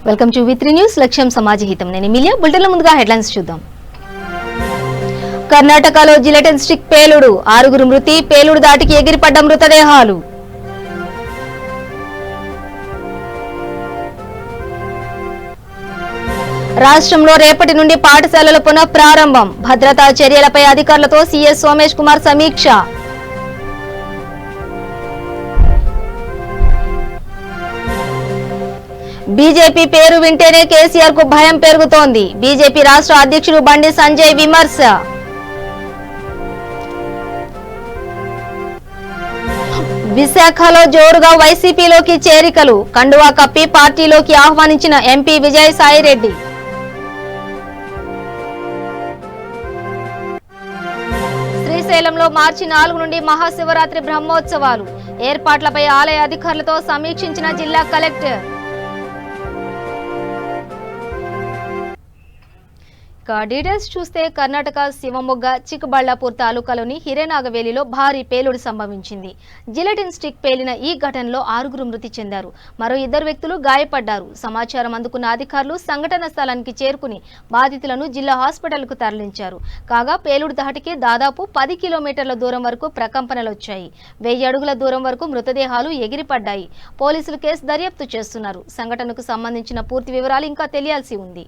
Welcome to వి3 news లక్ష్యం సమాజహితం. నేను మిలియా బులెటిన్ల ముందుగా హెడ్లైన్స్ చూద్దాం. కర్ణాటకలో జిలెటిన్ స్టిక్ పేలుడు, 6 మృతి, పేలుడు దాటికి ఎగిరిపడ్డ మృతదేహాలు. రాష్ట్రంలో రేపటి నుండి పాఠశాలల పునః ప్రారంభం, భద్రతా చర్యలపై అధికారులతో సీఎస్ సోమేష్ కుమార్ సమీక్ష. బీజేపీ పేరు వింటేనే కేసీఆర్ కు భయం పెరుగుతోంది, బీజేపీ రాష్ట్ర అధ్యక్షుడు బండి సంజయ్ విమర్శ. విశాఖలో జోరుగా వైసీపీలోకి చేరికలు, కండువా కప్పి పార్టీలోకి ఆహ్వానించిన ఎంపీ విజయసాయిరెడ్డి. శ్రీశైలంలో మార్చి 4 నుండి మహాశివరాత్రి బ్రహ్మోత్సవాలు, ఏర్పాట్లపై ఆలయ అధికారులతో సమీక్షించిన జిల్లా కలెక్టర్. డీటెయిల్స్ చూస్తే కర్ణాటక శివమొగ్గ చిక్కబళ్లాపూర్ తాలూకాలోని హిరేనాగవేలిలో భారీ పేలుడు సంభవించింది. జిలెటిన్ స్టిక్ పేలిన ఈ ఘటనలో 6 మృతి చెందారు, మరో 2 వ్యక్తులు గాయపడ్డారు. సమాచారం అందుకున్న అధికారులు సంఘటన స్థలానికి చేరుకుని బాధితులను జిల్లా హాస్పిటల్కు తరలించారు. కాగా పేలుడు ధాటికి దాదాపు 10 కిలోమీటర్ల దూరం వరకు ప్రకంపనలొచ్చాయి. 1000 అడుగుల దూరం వరకు మృతదేహాలు ఎగిరిపడ్డాయి. పోలీసులు కేసు దర్యాప్తు చేస్తున్నారు. సంఘటనకు సంబంధించిన పూర్తి వివరాలు ఇంకా తెలియాల్సి ఉంది.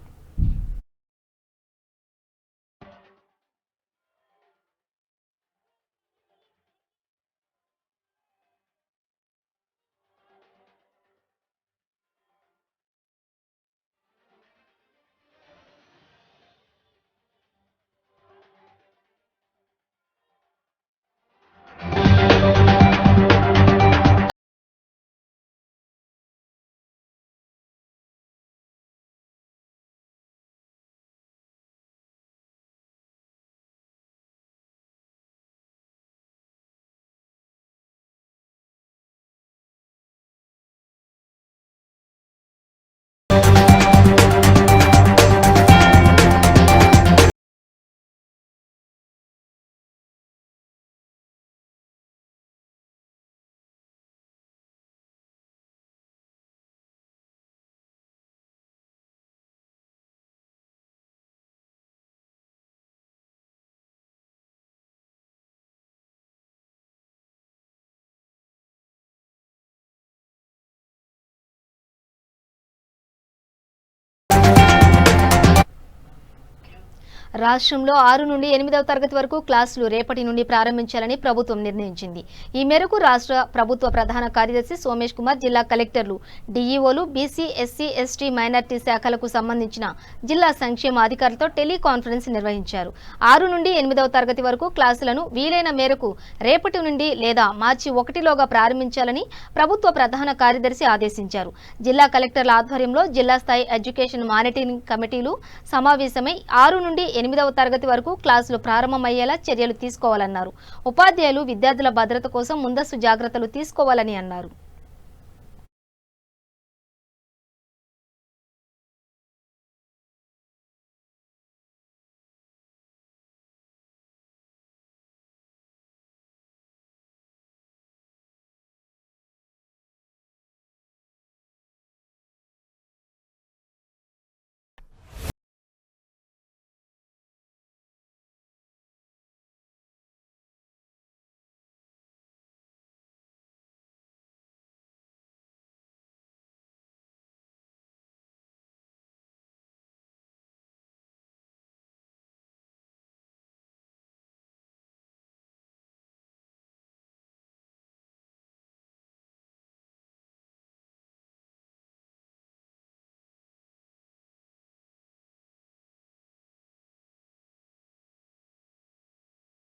రాష్ట్రంలో 6 నుండి 8వ తరగతి వరకు క్లాసులు రేపటి నుండి ప్రారంభించాలని ప్రభుత్వం నిర్ణయించింది. ఈ మేరకు రాష్ట్ర ప్రభుత్వ ప్రధాన కార్యదర్శి సోమేష్ కుమార్ జిల్లా కలెక్టర్లు, డీఈఓలు, బీసీ, ఎస్సీ, ఎస్టీ, మైనార్టీ శాఖలకు సంబంధించిన జిల్లా సంక్షేమ అధికారులతో టెలికాన్ఫరెన్స్ నిర్వహించారు. 6 నుండి 8వ తరగతి వరకు క్లాసులను వీలైన మేరకు రేపటి నుండి లేదా మార్చి 1లోగా ప్రారంభించాలని ప్రభుత్వ ప్రధాన కార్యదర్శి ఆదేశించారు. జిల్లా కలెక్టర్ల ఆధ్వర్యంలో జిల్లా స్థాయి ఎడ్యుకేషన్ మానిటరింగ్ కమిటీలు సమావేశమై 6 నుండి 8వ తరగతి వరకు క్లాసులు ప్రారంభమయ్యేలా చర్యలు తీసుకోవాలన్నారు. ఉపాధ్యాయులు విద్యార్థుల భద్రత కోసం ముందస్తు జాగ్రత్తలు తీసుకోవాలని అన్నారు.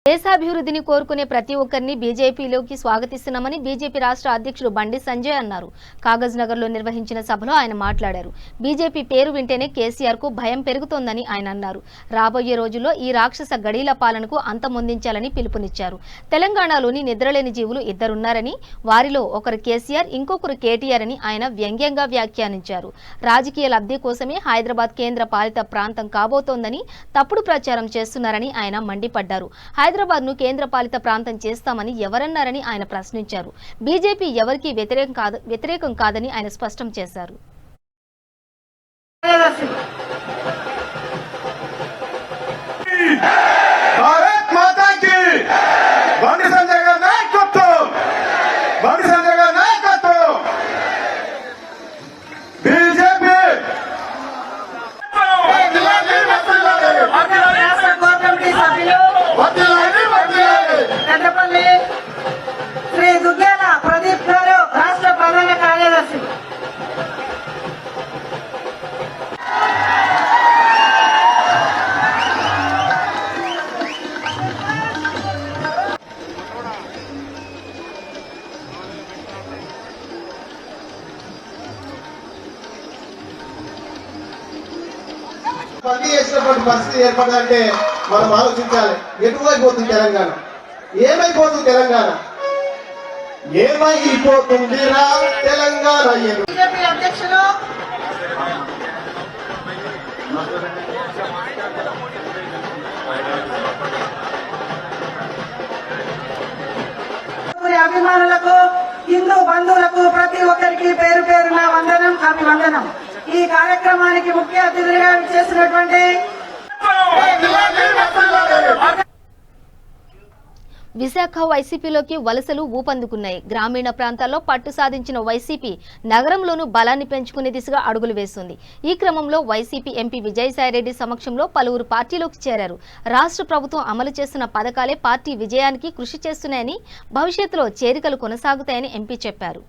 దేశాభివృద్ధిని కోరుకునే ప్రతి ఒక్కరిని బీజేపీలోకి స్వాగతిస్తున్నామని బీజేపీ రాష్ట్ర అధ్యక్షుడు బండి సంజయ్ అన్నారు. కాగజ్ నగర్లో నిర్వహించిన సభలో ఆయన మాట్లాడారు. బీజేపీ పేరు వింటేనే కేసీఆర్ కు భయం పెరుగుతోందని ఆయన అన్నారు. రాబోయే రోజుల్లో ఈ రాక్షస గడీల పాలనకు అంతమొందించాలని పిలుపునిచ్చారు. తెలంగాణలోని నిద్రలేని జీవులు 2 ఉన్నారని, వారిలో ఒకరు కేసీఆర్, ఇంకొకరు కేటీఆర్ అని ఆయన వ్యంగ్యంగా వ్యాఖ్యానించారు. రాజకీయ లబ్ధి కోసమే హైదరాబాద్ కేంద్ర పాలిత ప్రాంతం కాబోతోందని తప్పుడు ప్రచారం చేస్తున్నారని ఆయన మండిపడ్డారు. హైదరాబాద్ ను కేంద్ర పాలిత ప్రాంతం చేస్తామని ఎవరన్నారని ఆయన ప్రశ్నించారు. బీజేపీ ఎవరికీ వ్యతిరేకం కాదని ఆయన స్పష్టం చేశారు. కార్యదర్శి भारत माता की బండి సంజయ్ గారి నాయకత్వం బండి సంజయ్ గారి నాయకత్వం బీజేపీ రాష్ట్ర కోర్ కమిటీ సభ్యులు పెద్దపల్లి శ్రీ దుగ్గేల ప్రదీప్ గారు రాష్ట్ర ప్రధాన కార్యదర్శి. బందీ చేసినటువంటి పరిస్థితి ఏర్పడదంటే మనం ఆలోచించాలి. ఎటువైపోతుంది తెలంగాణ? ఏమైపోతుంది తెలంగాణ? ఏమైపోతుంది రా తెలంగాణ? బీజేపీ అధ్యక్షులు అభిమానులకు హిందూ బంధువులకు ప్రతి ఒక్కరికి పేరు పేరున వందనం అభివందనం. ఈ కార్యక్రమానికి ముఖ్య అతిథిగా విచ్చేసినటువంటి విశాఖ వైసీపీలోకి వలసలు ఊపందుకున్నాయి. గ్రామీణ ప్రాంతాల్లో పట్టు సాధించిన వైసీపీ నగరంలోనూ బలాన్ని పెంచుకునే దిశగా అడుగులు వేస్తుంది. ఈ క్రమంలో వైసీపీ ఎంపీ విజయసాయిరెడ్డి సమక్షంలో పలువురు పార్టీలోకి చేరారు. రాష్ట్ర ప్రభుత్వం అమలు చేస్తున్న పథకాలే పార్టీ విజయానికి కృషి చేస్తున్నాయని, భవిష్యత్తులో చేరికలు కొనసాగుతాయని ఎంపీ చెప్పారు.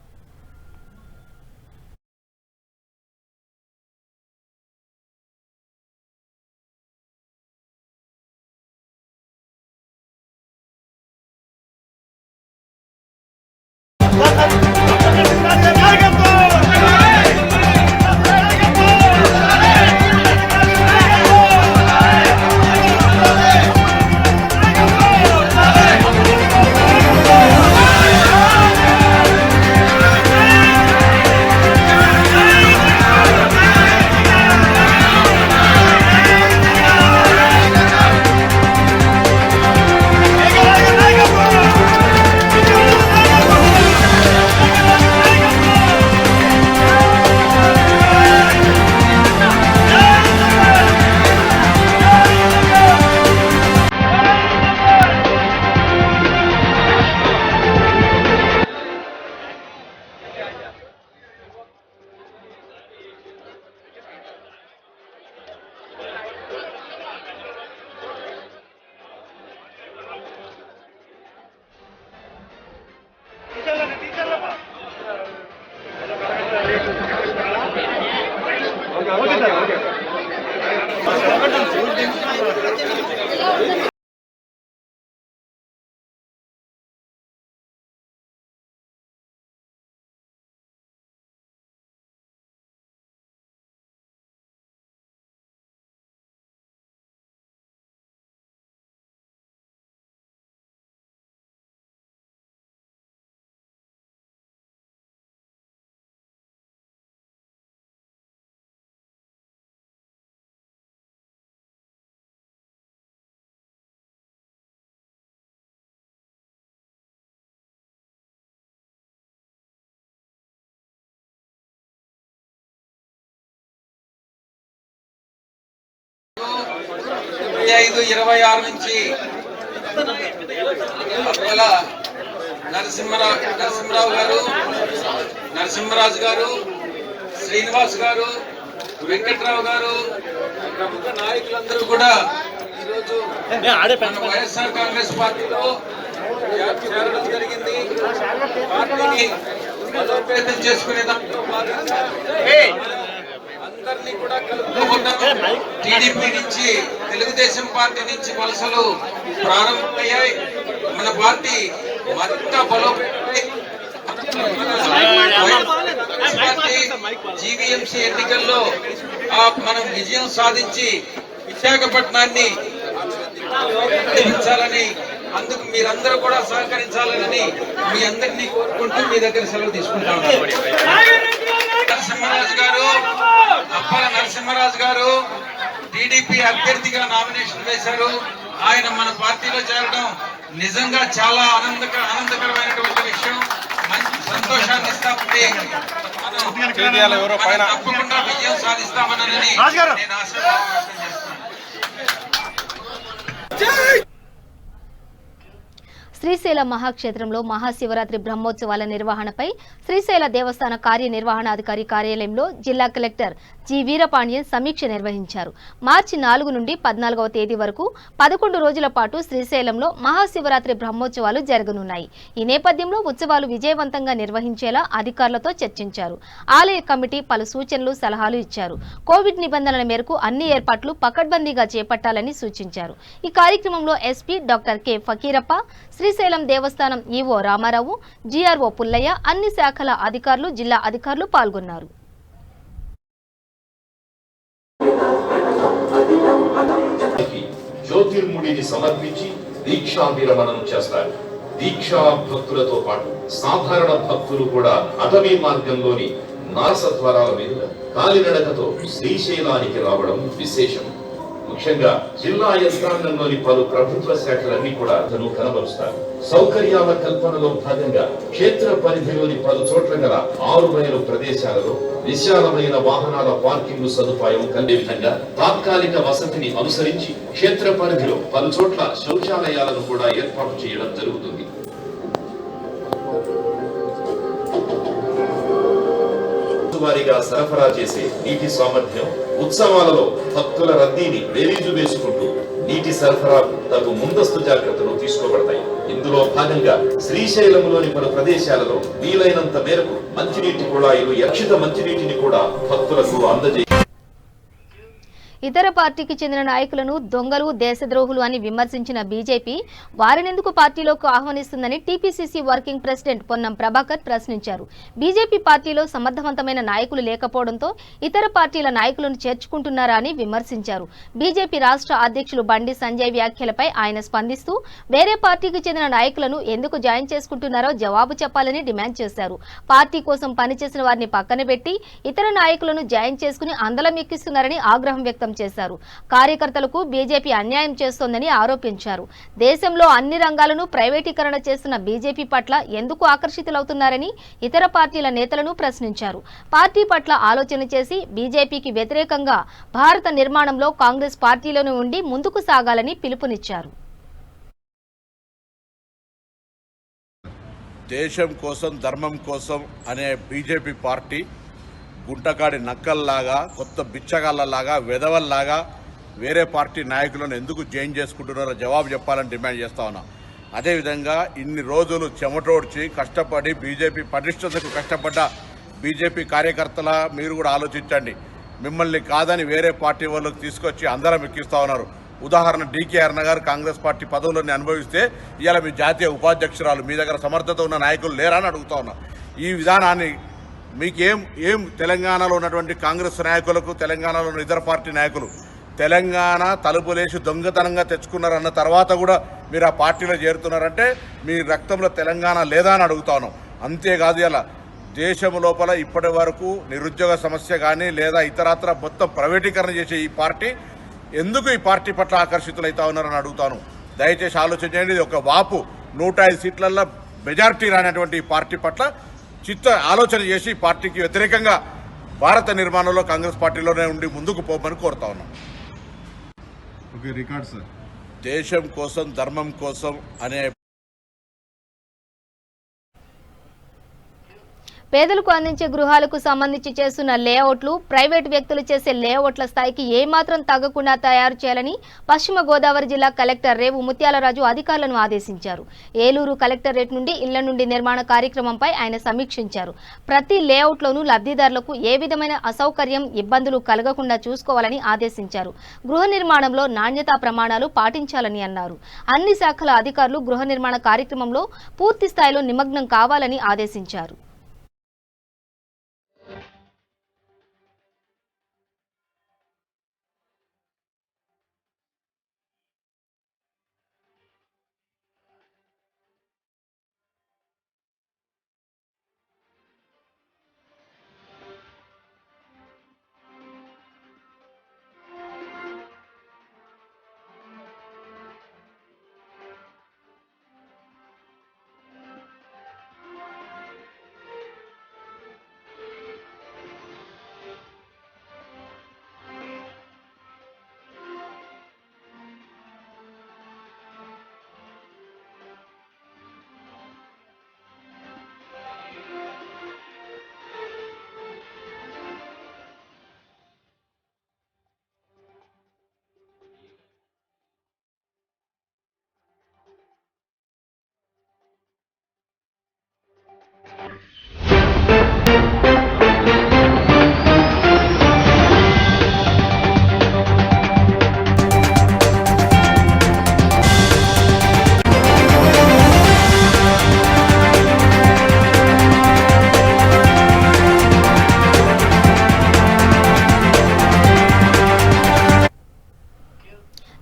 నుంచి నరసింహరావు గారు, నరసింహరాజు గారు, శ్రీనివాస్ గారు, వెంకట్రావు గారు, ప్రముఖ నాయకులందరూ కూడా ఈరోజు వైఎస్ఆర్ కాంగ్రెస్ పార్టీలో చేరడం జరిగింది. పార్టీని బలోపేతం చేసుకునే దాంట్లో అందరినీ కూడా కలుపుకుంటున్నాం. టీడీపీ నుంచి, తెలుగుదేశం పార్టీ నుంచి వలసలు ప్రారంభమయ్యాయి. మన పార్టీ మరింత బలోపేతమై జీవీఎంసీ ఎన్నికల్లో మనం విజయం సాధించి విశాఖపట్నాన్ని నిర్మించాలని, అందుకు మీరందరూ కూడా సహకరించాలని మీ అందరినీ కోరుకుంటూ మీ దగ్గర సెలవు తీసుకుంటాం. నరసింహరాజు గారు, అప్పల నరసింహరాజు గారు టీడీపీ అభ్యర్థిగా నామినేషన్ వేశారు. ఆయన మన పార్టీలో చేరడం నిజంగా చాలా ఆనందకరమైనటువంటి విషయం. మంచి సంతోషాన్ని ఇస్తామండి. తప్పకుండా విజయం సాధిస్తామని చేస్తారని నేను ఆశాభావం వ్యక్తం చేస్తున్నాను. శ్రీశైల మహాక్షేత్రంలో మహాశివరాత్రి బ్రహ్మోత్సవాల నిర్వహణపై శ్రీశైల దేవస్థాన కార్యనిర్వహణాధికారి కార్యాలయంలో జిల్లా కలెక్టర్ జి వీరపాండ్యన్ సమీక్ష నిర్వహించారు. మార్చి 4 నుండి 14వ తేదీ వరకు 11 రోజుల పాటు శ్రీశైలంలో మహాశివరాత్రి బ్రహ్మోత్సవాలు జరగనున్నాయి. ఈ నేపథ్యంలో ఉత్సవాలు విజయవంతంగా నిర్వహించేలా అధికారులతో చర్చించారు. ఆలయ కమిటీ పలు సూచనలు, సలహాలు ఇచ్చారు. కోవిడ్ నిబంధనల మేరకు అన్ని ఏర్పాట్లు పకడ్బందీగా చేపట్టాలని సూచించారు. ఈ కార్యక్రమంలో SP doctor K Fakirappa, Srisailam దేవస్థానం ఈవో రామారావు, జీఆర్ఓ పుల్లయ్య, అన్ని శాఖల అధికారులు, జిల్లా అధికారులు పాల్గొన్నారు. జ్యోతిర్ముడిని సమర్పించి దీక్షా విరమణం చేస్తారు. దీక్షా భక్తులతో పాటు సాధారణ భక్తులు కూడా అటవీ మార్గంలోని నారసద్వారాల మీద కాలినడకతో శ్రీశైలానికి రావడం విశేషం. ముఖ్యంగా జిల్లా యంత్రాంగంలోని పలు ప్రభుత్వ శాఖలన్నీ కూడా తను కనబరుస్తారు. సౌకర్యాల కల్పనలో భాగంగా క్షేత్ర పరిధిలోని పలు చోట్ల గల 6 మైలు ప్రదేశాలలో విశాలమైన వాహనాల పార్కింగ్ సదుపాయం కలిగే విధంగా తాత్కాలిక వసతిని అనుసరించి క్షేత్ర పరిధిలో పలు చోట్ల శౌచాలయాలను కూడా ఏర్పాటు చేయడం జరుగుతుంది. వారిగా సరఫరా చేసే నీటి సామర్థ్యం, ఉత్సవాలలో భక్తుల రద్దీని బేరీజు వేసుకుంటూ నీటి సరఫరాకు తగు ముందస్తు జాగ్రత్తలు తీసుకోబడతాయి. ఇందులో భాగంగా శ్రీశైలంలోని పలు ప్రదేశాలలో వీలైనంత మేరకు మంచినీటి కుళాయిలు, రక్షిత మంచినీటిని కూడా భక్తులకు అందజేయాలి. ఇతర పార్టీకి చెందిన నాయకులను దొంగలు, దేశద్రోహులు అని విమర్శించిన బీజేపీ వారినెందుకు పార్టీలోకి ఆహ్వానిస్తుందని TPCC working president Ponnam Prabhakar ప్రశ్నించారు. బీజేపీ పార్టీలో సమర్థవంతమైన నాయకులు లేకపోవడంతో ఇతర పార్టీల నాయకులను చేర్చుకుంటున్నారా అని విమర్శించారు. బీజేపీ రాష్ట్ర అధ్యక్షులు బండి సంజయ్ వ్యాఖ్యలపై ఆయన స్పందిస్తూ వేరే పార్టీకి చెందిన నాయకులను ఎందుకు జాయిన్ చేసుకుంటున్నారో జవాబు చెప్పాలని డిమాండ్ చేశారు. పార్టీ కోసం పనిచేసిన వారిని పక్కన పెట్టి ఇతర నాయకులను జాయిన్ చేసుకుని అందలం ఎక్కిస్తున్నారని ఆగ్రహం వ్యక్తం చేశారు. కార్యకర్తలకు బీజేపీ అన్యాయం చేస్తోందని ఆరోపించారు. దేశంలో అన్ని రంగాలను ప్రైవేటీకరణ చేస్తున్న బీజేపీ పట్ల ఎందుకు ఆకర్షితులవుతున్నారని ఇతర పార్టీల నేతలను ప్రశ్నించారు. పార్టీ పట్ల ఆలోచన చేసి బీజేపీకి వ్యతిరేకంగా భారత నిర్మాణంలో కాంగ్రెస్ పార్టీలోనే ఉండి ముందుకు సాగాలని పిలుపునిచ్చారు. దేశం కోసం, ధర్మం కోసం అనే బీజేపీ పార్టీ గుంటకాడి నక్కల్లాగా, కొత్త బిచ్చగాళ్ళలాగా, వెధవల్లాగా వేరే పార్టీ నాయకులను ఎందుకు జాయిన్ చేసుకుంటున్నారో జవాబు చెప్పాలని డిమాండ్ చేస్తా ఉన్నా. అదేవిధంగా ఇన్ని రోజులు చెమటోడ్చి కష్టపడి బీజేపీ పటిష్టతకు కష్టపడ్డ బీజేపీ కార్యకర్తల మీరు కూడా ఆలోచించండి. మిమ్మల్ని కాదని వేరే పార్టీ వాళ్ళకి తీసుకొచ్చి అందరం ఎక్కిస్తా ఉన్నారు. ఉదాహరణ డీకే అరుణ గారు కాంగ్రెస్ పార్టీ పదవులను అనుభవిస్తే ఇవాళ మీ జాతీయ ఉపాధ్యక్షురాలు, మీ దగ్గర సమర్థత ఉన్న నాయకులు లేరా అని అడుగుతా ఉన్నా. ఈ విధానాన్ని మీకేం తెలంగాణలో ఉన్నటువంటి కాంగ్రెస్ నాయకులకు, తెలంగాణలో ఉన్న ఇతర పార్టీ నాయకులు తెలంగాణ తలుపులేసి దొంగతనంగా తెచ్చుకున్నారన్న తర్వాత కూడా మీరు ఆ పార్టీలో చేరుతున్నారంటే మీ రక్తంలో తెలంగాణ లేదా అని అడుగుతా ఉన్నాం. అంతేకాదు ఇలా దేశం లోపల ఇప్పటి వరకు నిరుద్యోగ సమస్య కానీ లేదా ఇతరత్ర మొత్తం ప్రైవేటీకరణ చేసే ఈ పార్టీ ఎందుకు ఈ పార్టీ పట్ల ఆకర్షితులైతా ఉన్నారని అడుగుతాను. దయచేసి ఆలోచన చేయండి. ఇది ఒక వాపు 105 సీట్లలో మెజారిటీ రానటువంటి ఈ పార్టీ పట్ల ఆలోచన చేసి పార్టీకి వ్యతిరేకంగా భారత నిర్మాణంలో కాంగ్రెస్ పార్టీలోనే ఉండి ముందుకు పోమని కోరుతా ఉన్నాం. దేశం కోసం, ధర్మం కోసం అనే పేదలకు అందించే గృహాలకు సంబంధించి చేస్తున్న లేఅవుట్లు ప్రైవేటు వ్యక్తులు చేసే లేఅవుట్ల స్థాయికి ఏమాత్రం తగ్గకుండా తయారు చేయాలని పశ్చిమ గోదావరి జిల్లా కలెక్టర్ రేవు ముత్యాలరాజు అధికారులను ఆదేశించారు. ఏలూరు కలెక్టరేట్ నుండి ఇళ్ల నుండి నిర్మాణ కార్యక్రమంపై ఆయన సమీక్షించారు. ప్రతి లేఅవుట్లోనూ లబ్ధిదారులకు ఏ విధమైన అసౌకర్యం, ఇబ్బందులు కలగకుండా చూసుకోవాలని ఆదేశించారు. గృహ నిర్మాణంలో నాణ్యతా ప్రమాణాలు పాటించాలని అన్నారు. అన్ని శాఖల అధికారులు గృహ నిర్మాణ కార్యక్రమంలో పూర్తి స్థాయిలో నిమగ్నం కావాలని ఆదేశించారు.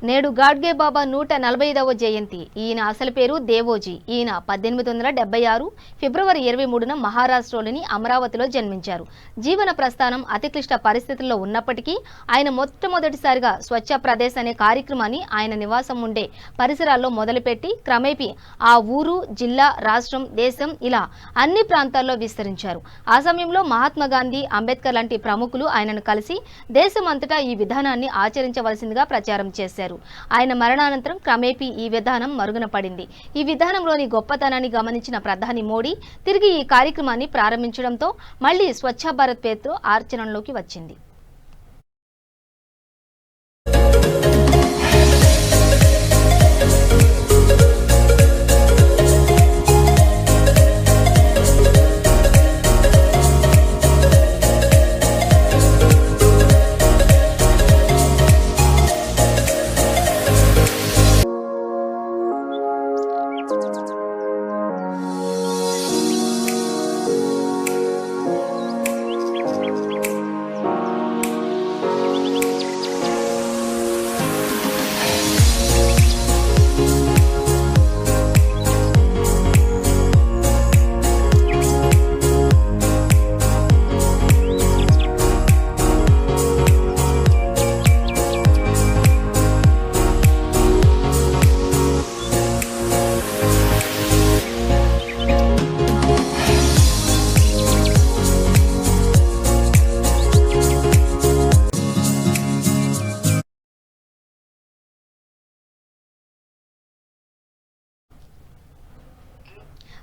నేడు గాడ్గే బాబా 145వ జయంతి. ఈయన అసలు పేరు దేవోజీ. ఈయన 1876 ఫిబ్రవరి 23న మహారాష్ట్రలోని అమరావతిలో జన్మించారు. జీవన ప్రస్థానం అతి క్లిష్ట పరిస్థితుల్లో ఉన్నప్పటికీ ఆయన మొట్టమొదటిసారిగా స్వచ్ఛ ప్రదేశ్ అనే కార్యక్రమాన్ని ఆయన నివాసం ఉండే పరిసరాల్లో మొదలుపెట్టి క్రమేపీ ఆ ఊరు, జిల్లా, రాష్ట్రం, దేశం ఇలా అన్ని ప్రాంతాల్లో విస్తరించారు. ఆ సమయంలో మహాత్మా గాంధీ, అంబేద్కర్ లాంటి ప్రముఖులు ఆయనను కలిసి దేశమంతటా ఈ విధానాన్ని ఆచరించవలసిందిగా ప్రచారం చేశారు. ఆయన మరణానంతరం క్రమేపీ ఈ విధానం మరుగున పడింది. ఈ విధానంలోని గొప్పతనాన్ని గమనించిన ప్రధాని మోడీ తిరిగి ఈ కార్యక్రమాన్ని ప్రారంభించడంతో మళ్లీ స్వచ్ఛ భారత్ పేరుతో ఆచరణలోకి వచ్చింది.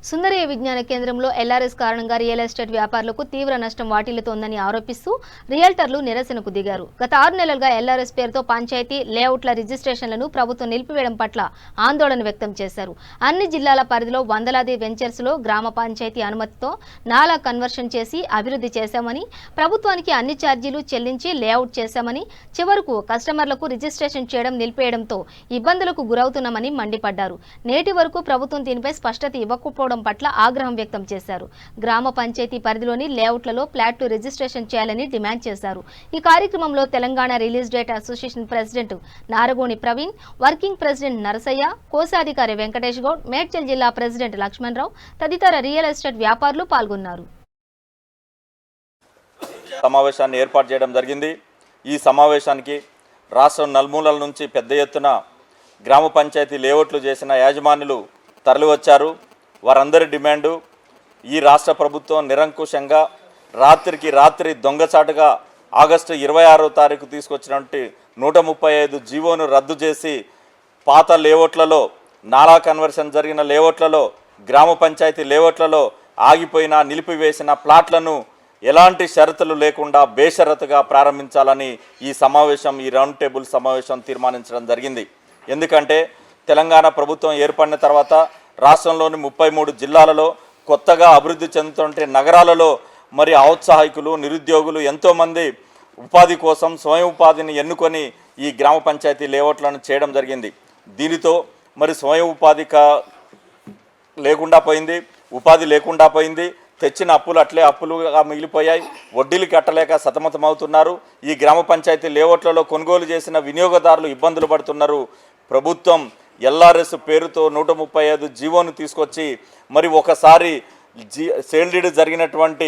సుందరయ్య విజ్ఞాన కేంద్రంలో ఎల్ఆర్ఎస్ కారణంగా రియల్ ఎస్టేట్ వ్యాపారులకు తీవ్ర నష్టం వాటిల్లుతోందని ఆరోపిస్తూ రియల్టర్లు నిరసనకు దిగారు. గత 6 నెలలుగా ఎల్ఆర్ఎస్ పేరుతో పంచాయతీ లేఅవుట్ల రిజిస్ట్రేషన్లను ప్రభుత్వం నిలిపివేయడం పట్ల ఆందోళన వ్యక్తం చేశారు. అన్ని జిల్లాల పరిధిలో వందలాది వెంచర్స్ లో గ్రామ పంచాయతీ అనుమతితో నాలా కన్వర్షన్ చేసి అభివృద్ధి చేశామని, ప్రభుత్వానికి అన్ని ఛార్జీలు చెల్లించి లేఅవుట్ చేశామని, చివరకు కస్టమర్లకు రిజిస్ట్రేషన్ చేయడం నిలిపేయడంతో ఇబ్బందులకు గురవుతున్నామని మండిపడ్డారు. నేటి వరకు ప్రభుత్వం దీనిపై స్పష్టత ఇవ్వకపోవడం పట్ల ఆగ్రహం వ్యక్తం చేశారు. గ్రామ పంచాయతీ పరిధిలోని లేఅవుట్లలో ప్లాట్లు రిజిస్ట్రేషన్ చేయాలని డిమాండ్ చేశారు. ఈ కార్యక్రమంలో Telangana real estate association president Naragoni Praveen, working president Narasaiah, కోశాధికారి వెంకటేష్ గౌడ్, మేడ్చల్ జిల్లా ప్రెసిడెంట్ లక్ష్మణరావు తదితర రియల్ ఎస్టేట్ వ్యాపారులు పాల్గొన్నారు. సమావేశాన్ని ఏర్పాటు చేయడం జరిగింది. ఈ సమావేశానికి రాష్ట్రం నలుమూలల నుంచి పెద్ద ఎత్తున గ్రామ పంచాయతీ లేఅవుట్లు చేసిన యాజమాన్యులు తరలివచ్చారు. వారందరి డిమాండు ఈ రాష్ట్ర ప్రభుత్వం నిరంకుశంగా రాత్రికి రాత్రి దొంగచాటుగా ఆగస్టు 26వ తారీఖు తీసుకొచ్చినటువంటి 135 జీవోను రద్దు చేసి పాత లేఅవుట్లలో, నాలా కన్వర్షన్ జరిగిన లేఅవుట్లలో, గ్రామ పంచాయతీ లేఅవుట్లలో ఆగిపోయిన నిలిపివేసిన ప్లాట్లను ఎలాంటి షరతులు లేకుండా బేషరతుగా ప్రారంభించాలని ఈ సమావేశం, ఈ రౌండ్ టేబుల్ సమావేశం తీర్మానించడం జరిగింది. ఎందుకంటే తెలంగాణ ప్రభుత్వం ఏర్పడిన తర్వాత రాష్ట్రంలోని 33 జిల్లాలలో కొత్తగా అభివృద్ధి చెందుతుంటే నగరాలలో మరి ఔత్సాహికులు, నిరుద్యోగులు ఎంతోమంది ఉపాధి కోసం స్వయం ఉపాధిని ఎన్నుకొని ఈ గ్రామ పంచాయతీ లేఅవుట్లను చేయడం జరిగింది. దీనితో మరి స్వయం ఉపాధి లేకుండా పోయింది, ఉపాధి లేకుండా పోయింది. తెచ్చిన అప్పులు అట్లే అప్పులుగా మిగిలిపోయాయి. వడ్డీలు కట్టలేక సతమతమవుతున్నారు. ఈ గ్రామ పంచాయతీ లేఅవుట్లలో కొనుగోలు చేసిన వినియోగదారులు ఇబ్బందులు పడుతున్నారు. ప్రభుత్వం ఎల్ఆర్ఎస్ పేరుతో 135 జీవోను తీసుకొచ్చి మరి ఒకసారి సేల్ డీడ్ జరిగినటువంటి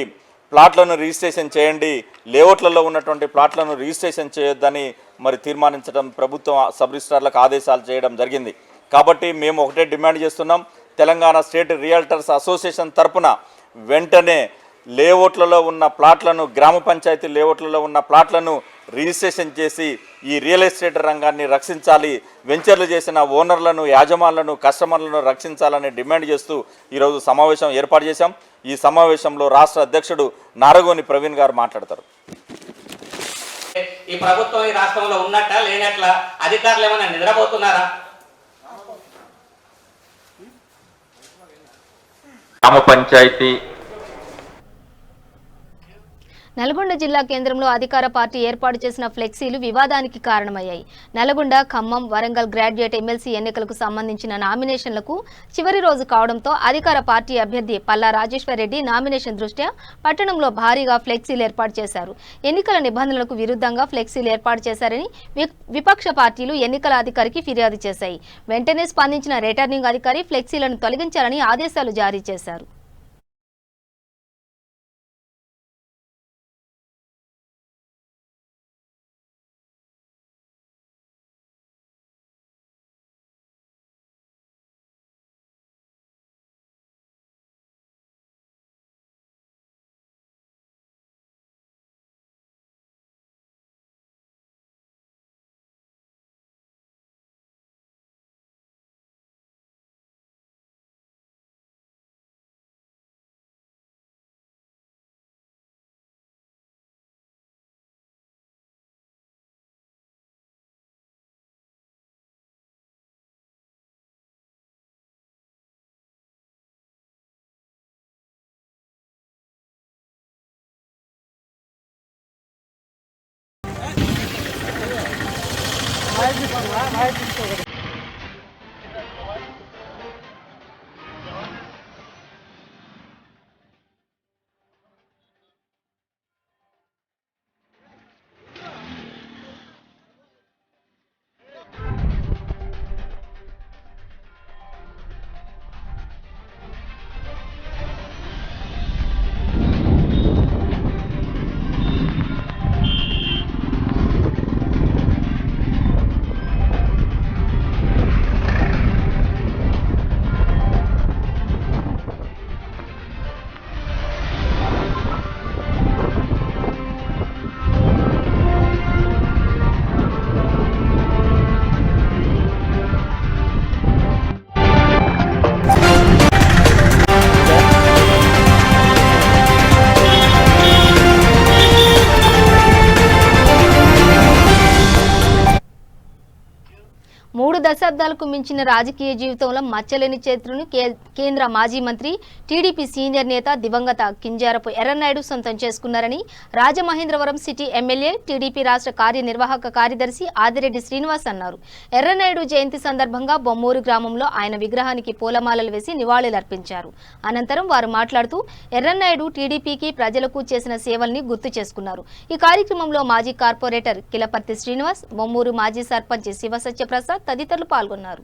ప్లాట్లను రిజిస్ట్రేషన్ చేయండి, లేఅవుట్లలో ఉన్నటువంటి ప్లాట్లను రిజిస్ట్రేషన్ చేయొద్దని మరి తీర్మానించడం, ప్రభుత్వం సబ్ రిజిస్ట్రార్లకు ఆదేశాలు చేయడం జరిగింది. కాబట్టి మేము ఒకటే డిమాండ్ చేస్తున్నాం, తెలంగాణ స్టేట్ రియల్టర్స్ అసోసియేషన్ తరపున వెంటనే లేఅవుట్లలో ఉన్న ప్లాట్లను, గ్రామ పంచాయతీ లేఅవుట్లలో ఉన్న ప్లాట్లను రిజిస్ట్రేషన్ చేసి ఈ రియల్ ఎస్టేట్ రంగాన్ని రక్షించాలి, వెంచర్లు చేసిన ఓనర్లను, యాజమాన్లను, కస్టమర్లను రక్షించాలని డిమాండ్ చేస్తూ ఈరోజు సమావేశం ఏర్పాటు చేశాం. ఈ సమావేశంలో రాష్ట్ర అధ్యక్షుడు నారగోని ప్రవీణ్ గారు మాట్లాడతారు. ఈ ప్రభుత్వం ఈ రాష్ట్రంలో ఉన్నట్ట లేనట్ల అధికారులు ఏమైనా నిద్రపోతున్నారా? గ్రామ పంచాయతీ నల్గొండ జిల్లా కేంద్రంలో అధికార పార్టీ ఏర్పాటు చేసిన ఫ్లెక్సీలు వివాదానికి కారణమయ్యాయి. నల్గొండ, ఖమ్మం, వరంగల్ గ్రాడ్యుయేట్ ఎమ్మెల్సీ ఎన్నికలకు సంబంధించిన నామినేషన్లకు చివరి రోజు కావడంతో అధికార పార్టీ అభ్యర్థి పల్లా రాజేశ్వర్ రెడ్డి నామినేషన్ దృష్ట్యా పట్టణంలో భారీగా ఫ్లెక్సీలు ఏర్పాటు చేశారు. ఎన్నికల నిబంధనలకు విరుద్ధంగా ఫ్లెక్సీలు ఏర్పాటు చేశారని విపక్ష పార్టీలు ఎన్నికల అధికారికి ఫిర్యాదు చేశాయి. వెంటనే స్పందించిన రిటర్నింగ్ అధికారి ఫ్లెక్సీలను తొలగించాలని ఆదేశాలు జారీ చేశారు. దశాబ్దాలకు మించిన రాజకీయ జీవితంలో మచ్చలేని చరిత్రను కేంద్ర మాజీ మంత్రి టీడీపీ సీనియర్ నేత దివంగత కింజారపు ఎర్రన్నాయుడు సొంతం చేసుకున్నారని రాజమహేంద్రవరం సిటీ ఎమ్మెల్యే టీడీపీ రాష్ట్ర కార్యనిర్వాహక కార్యదర్శి ఆదిరెడ్డి శ్రీనివాస్ అన్నారు. ఎర్రన్నాయుడు జయంతి సందర్భంగా బొమ్మూరు గ్రామంలో ఆయన విగ్రహానికి పూలమాలలు వేసి నివాళులర్పించారు. అనంతరం వారు మాట్లాడుతూ ఎర్రన్నాయుడు టీడీపీకి ప్రజలకు చేసిన సేవల్ని గుర్తు చేసుకున్నారు. ఈ కార్యక్రమంలో మాజీ కార్పొరేటర్ కిలపర్తి శ్రీనివాస్, బొమ్మూరు మాజీ సర్పంచ్ శివసత్యప్రసాద్ తదితరులు పాల్గొన్నారు.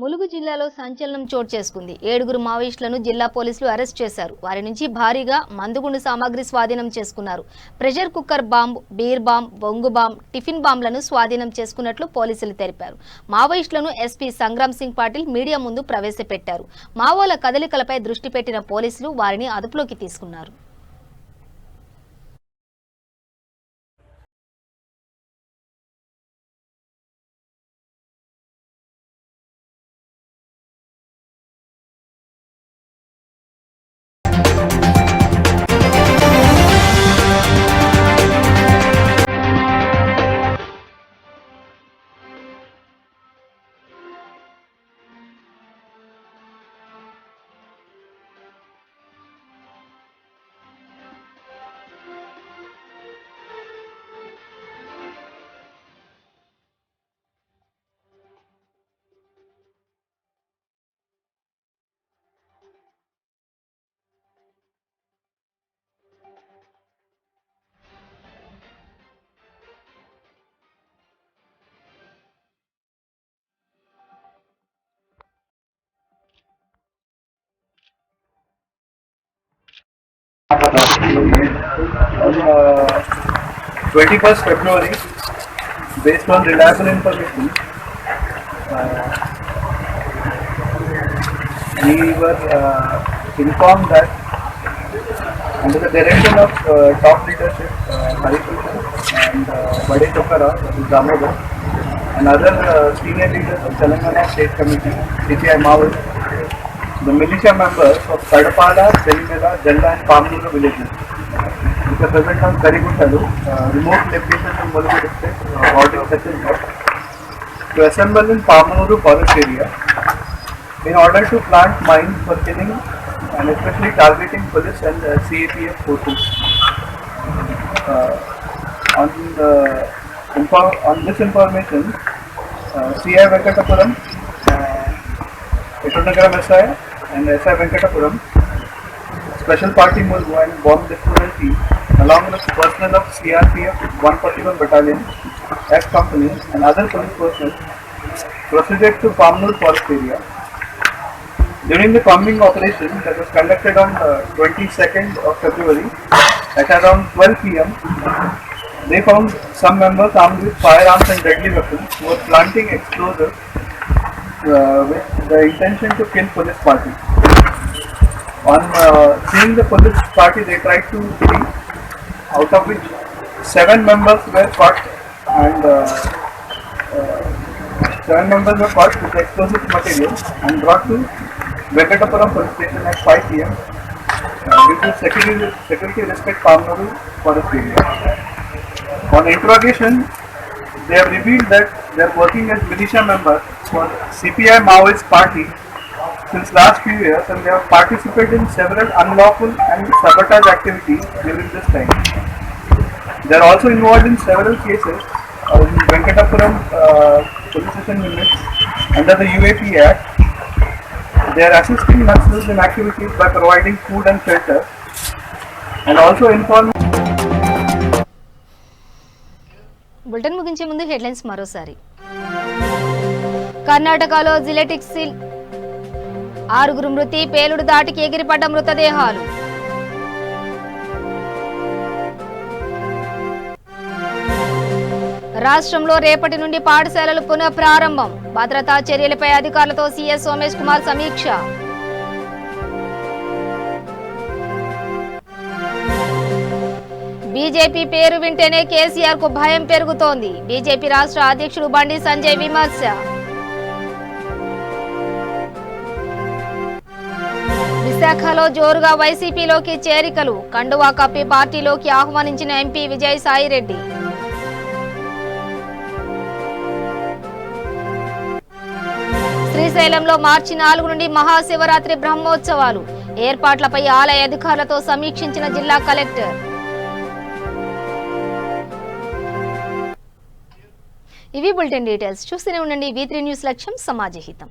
ములుగు జిల్లాలో సంచలనం చోటు చేసుకుంది. 7 మావోయిస్టులను జిల్లా పోలీసులు అరెస్ట్ చేశారు. వారి నుంచి భారీగా మందుగుండు సామాగ్రి స్వాధీనం చేసుకున్నారు. Pressure cooker bomb, beer bomb, బొంగు బాంబ్, టిఫిన్ బాంబ్లను స్వాధీనం చేసుకున్నట్లు పోలీసులు తెలిపారు. మావోయిస్టులను ఎస్పీ సంగ్రామ్ సింగ్ పాటిల్ మీడియా ముందు ప్రవేశపెట్టారు. మావోల కదలికలపై దృష్టి పెట్టిన పోలీసులు వారిని అదుపులోకి తీసుకున్నారు. 21st February, based on reliable information, we were informed that under the direction of top leadership, Hari Krishna and Bade Chokara, Damodar, and other senior leaders of Telangana State Committee, CPI Maoist, the militia members of Kadapala, Selimela, Jalla and Pamnuru villages, which are present on Kariguttalu, remote location in Murugu district, bordering Chhattisgarh, to assemble in Pamnuru forest area in order to plant mines for killing and especially targeting police and CAPF forces. On this information, CI Venkatapuram, Yeshwanagaram SI and SI Venkatapuram, Special Party Mulgu and Bomb Disposal Team, along with personnel of CRPF 141 Battalion, F Company and other police personnel, proceeded to Pamnur forest area. During the combing operation that was conducted on 22nd of February at around 12 p.m., they found some members armed with firearms and deadly weapons who were planting explosives with the intention to kill police party. On seeing the police party, they tried to flee, out of which 7 members were caught and 7 members were caught with explosive material and brought to Venkatapuram police station at 5 p.m. Due to security respect Pamnuru forest area. On interrogation, they have revealed that they are working as militia members for CPI Maoist party since last few years and they have participated in several unlawful and sabotage activities during this time. They are also involved in several cases in Venkatapuram police station units under the UAP Act. They are assisting Naxals in activities by providing food and shelter and also informing. Bulletin ముగించే ముందు headlines మరోసారి. కర్ణాటకలో జిలెటిక్ సిల్ 6 మృతి, పేలుడు దాటికి ఎగిరిపడ్డ మృతదేహాలు. రాష్ట్రంలో రేపటి నుండి పాఠశాలలు పునః ప్రారంభం, భద్రతా చర్యలపై అధికారులతో సీఎస్ సోమేష్ కుమార్ సమీక్ష. బీజేపీ పేరు వింటేనే కేసీఆర్ కు భయం పెరుగుతోంది, బీజేపీ రాష్ట్ర అధ్యక్షుడు బండి సంజయ్ విమర్శ. విశాఖలో జోరుగా వైసీపీలోకి చేరికలు, కండువా కప్పి పార్టీలోకి ఆహ్వానించిన ఎంపీ విజయసాయిరెడ్డి. శ్రీశైలంలో మార్చి 4 నుండి మహాశివరాత్రి బ్రహ్మోత్సవాలు, ఏర్పాట్లపై ఆలయ అధికారులతో సమీక్షించిన జిల్లా కలెక్టర్. ఇవి బులెటిన్ డీటెయిల్స్. చూస్తూనే ఉండండి V3 న్యూస్, లక్ష్యం సమాజహితం.